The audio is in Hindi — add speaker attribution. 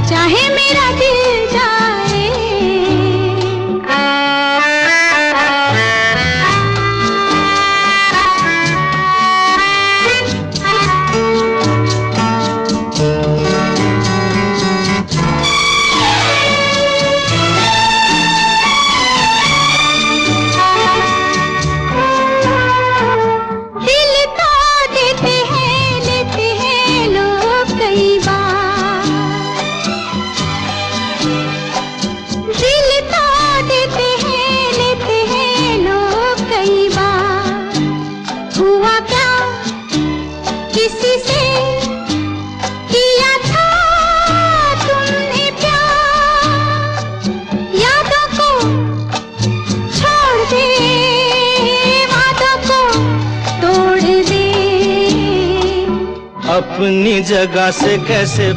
Speaker 1: चाहे मेरा दिल जाए। दिल तो देते हैं लेते हैं लोग कई बार, दिल तो देते हैं लेते हैं लोग कई बार। हुआ क्या किसी से किया था तुमने प्यार, यादों को छोड़ दे वादों को तोड़ दे।
Speaker 2: अपनी जगह से कैसे